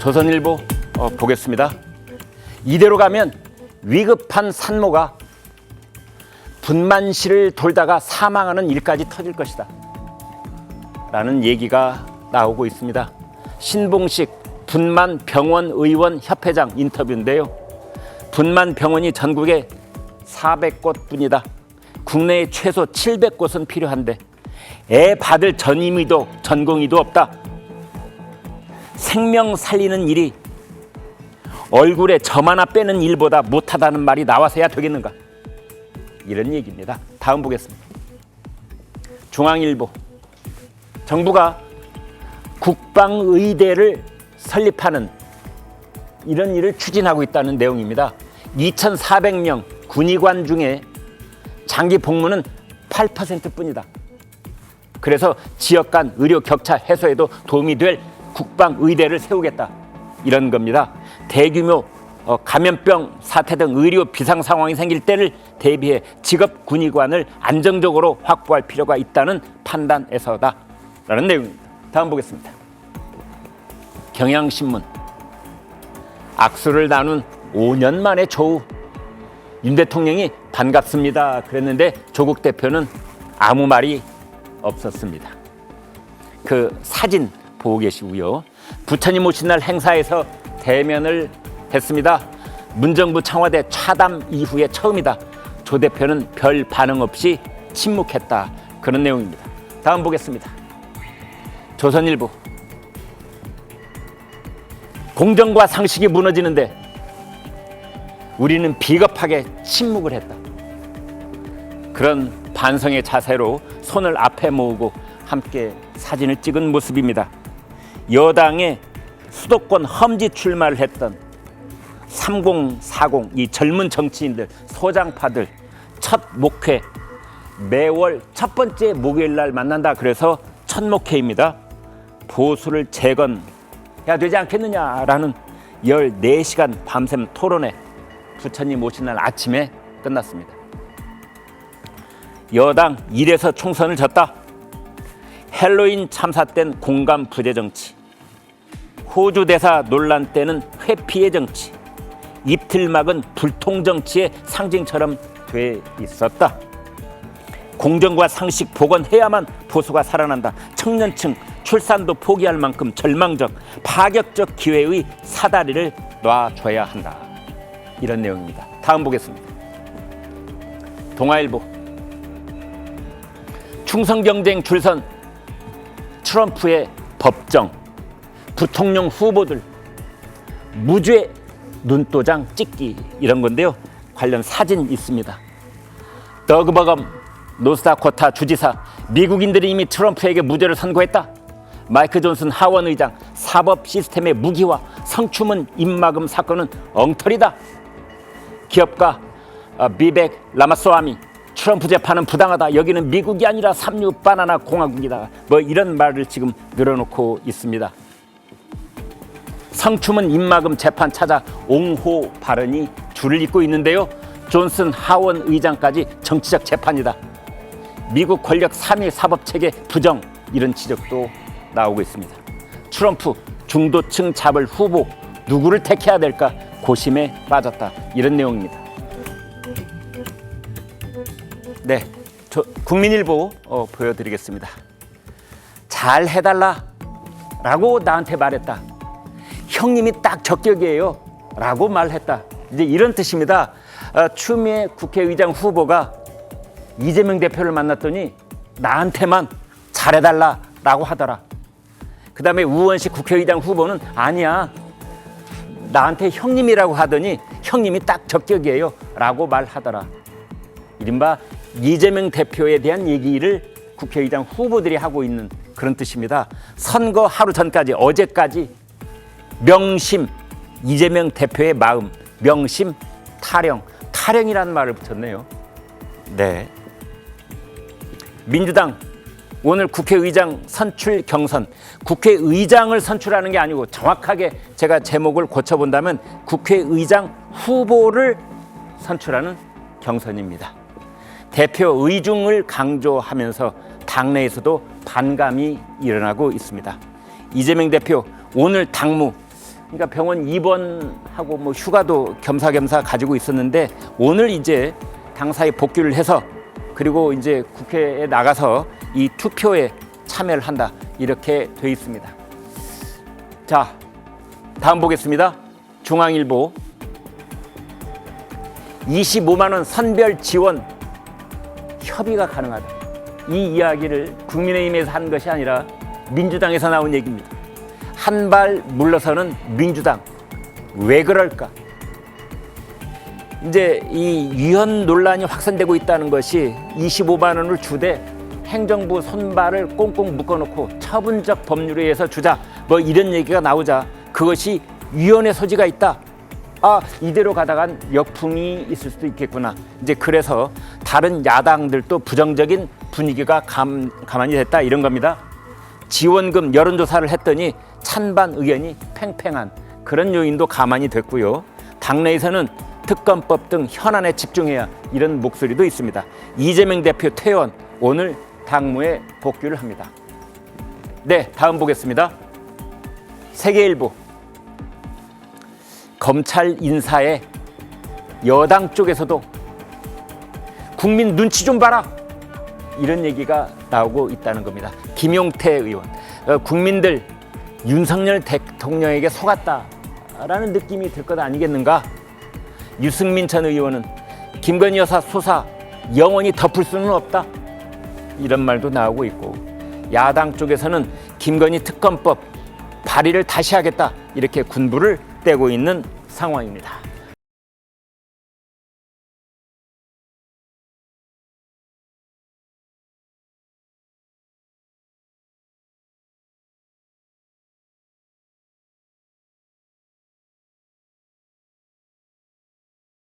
조선일보 보겠습니다. 이대로 가면 위급한 산모가 분만실을 돌다가 사망하는 일까지 터질 것이다 라는 얘기가 나오고 있습니다. 신봉식 분만병원의원 협회장 인터뷰인데요. 분만병원이 전국에 400곳뿐이다. 국내에 최소 700곳은 필요한데 애 받을 전공의도 없다. 생명 살리는 일이 얼굴에 점 하나 빼는 일보다 못하다는 말이 나와서야 되겠는가, 이런 얘기입니다. 다음 보겠습니다. 중앙일보, 정부가 국방의대를 설립하는 이런 일을 추진하고 있다는 내용입니다. 2,400명 군의관 중에 장기 복무는 8%뿐이다. 그래서 지역 간 의료 격차 해소에도 도움이 될 국방의대를 세우겠다, 이런 겁니다. 대규모 감염병 사태 등 의료 비상 상황이 생길 때를 대비해 직업 군의관을 안정적으로 확보할 필요가 있다는 판단에서다 라는 내용입니다. 다음 보겠습니다. 경향신문, 악수를 나눈 5년 만에 조우. 윤 대통령이 반갑습니다 그랬는데 조국 대표는 아무 말이 없었습니다. 그 사진 보고 계시고요. 부처님 오신 날 행사에서 대면을 했습니다. 문정부 청와대 차담 이후에 처음이다. 조 대표는 별 반응 없이 침묵했다, 그런 내용입니다. 다음 보겠습니다. 조선일보, 공정과 상식이 무너지는데 우리는 비겁하게 침묵을 했다. 그런 반성의 자세로 손을 앞에 모으고 함께 사진을 찍은 모습입니다. 여당의 수도권 험지 출마를 했던 3040 이 젊은 정치인들, 소장파들 첫 목회, 매월 첫 번째 목요일 날 만난다. 그래서 첫 목회입니다. 보수를 재건해야 되지 않겠느냐라는 14시간 밤샘 토론회, 부처님 오신 날 아침에 끝났습니다. 여당 1에서 총선을 졌다. 헬로윈 참사 땐 공감 부재 정치, 호주 대사 논란 때는 회피의 정치, 입틀막은 불통 정치의 상징처럼 돼 있었다. 공정과 상식 복원해야만 보수가 살아난다. 청년층 출산도 포기할 만큼 절망적, 파격적 기회의 사다리를 놔줘야 한다, 이런 내용입니다. 다음 보겠습니다. 동아일보, 충성경쟁 줄선 트럼프의 법정, 부통령 후보들 무죄 눈도장 찍기, 이런 건데요. 관련 사진 있습니다. 더그버검 노스다코타 주지사, 미국인들이 이미 트럼프에게 무죄를 선고했다. 마이크 존슨 하원 의장, 사법 시스템의 무기화, 성추문 입막음 사건은 엉터리다. 기업가 비벡 라마스와미, 트럼프 재판은 부당하다. 여기는 미국이 아니라 삼류 바나나 공화국이다. 뭐 이런 말을 지금 늘어놓고 있습니다. 성추문 입막음 재판 찾아 옹호 발언이 줄을 잇고 있는데요. 존슨 하원 의장까지 정치적 재판이다. 미국 권력 3위 사법체계 부정, 이런 지적도 나오고 있습니다. 트럼프 중도층 잡을 후보 누구를 택해야 될까 고심에 빠졌다, 이런 내용입니다. 네, 국민일보 보여드리겠습니다. 잘 해달라 라고 나한테 말했다. 형님이 딱 적격이에요 라고 말했다. 이제 이런 뜻입니다. 추미애 국회의장 후보가 이재명 대표를 만났더니 나한테만 잘해달라 라고 하더라. 그 다음에 우원식 국회의장 후보는 아니야, 나한테 형님이라고 하더니 형님이 딱 적격이에요 라고 말하더라. 이른바 이재명 대표에 대한 얘기를 국회의장 후보들이 하고 있는 그런 뜻입니다. 선거 하루 전까지, 어제까지 명심 이재명 대표의 마음, 명심 타령, 타령이라는 말을 붙였네요. 네. 민주당 오늘 국회의장 선출 경선, 국회의장을 선출하는 게 아니고 정확하게 제가 제목을 고쳐본다면 국회의장 후보를 선출하는 경선입니다. 대표 의중을 강조하면서 당내에서도 반감이 일어나고 있습니다. 이재명 대표 오늘 당무 그러니까 병원 입원하고 뭐 휴가도 겸사겸사 가지고 있었는데 오늘 이제 당사에 복귀를 해서 그리고 이제 국회에 나가서 이 투표에 참여를 한다 이렇게 돼 있습니다. 자, 다음 보겠습니다. 중앙일보 25만 원 선별 지원 협의가 가능하다. 이 이야기를 국민의힘에서 한 것이 아니라 민주당에서 나온 얘기입니다. 한 발 물러서는 민주당. 왜 그럴까? 이제 이 위헌 논란이 확산되고 있다는 것이 25만 원을 주되 행정부 손발을 꽁꽁 묶어놓고 처분적 법률에 의해서 주자 뭐 이런 얘기가 나오자 그것이 위헌의 소지가 있다. 아, 이대로 가다간 역풍이 있을 수도 있겠구나. 이제 그래서 다른 야당들도 부정적인 분위기가 가만히 됐다 이런 겁니다. 지원금 여론조사를 했더니 찬반 의견이 팽팽한 그런 요인도 가만히 됐고요. 당내에서는 특검법 등 현안에 집중해야 이런 목소리도 있습니다. 이재명 대표 퇴원 오늘 당무에 복귀를 합니다. 네, 다음 보겠습니다. 세계일보 검찰 인사에 여당 쪽에서도 국민 눈치 좀 봐라 이런 얘기가 나오고 있다는 겁니다. 김용태 의원, 국민들 윤석열 대통령에게 속았다라는 느낌이 들 것 아니겠는가? 유승민 전 의원은 김건희 여사 수사 영원히 덮을 수는 없다 이런 말도 나오고 있고 야당 쪽에서는 김건희 특검법 발의를 다시 하겠다 이렇게 군부를 떼고 있는 상황입니다.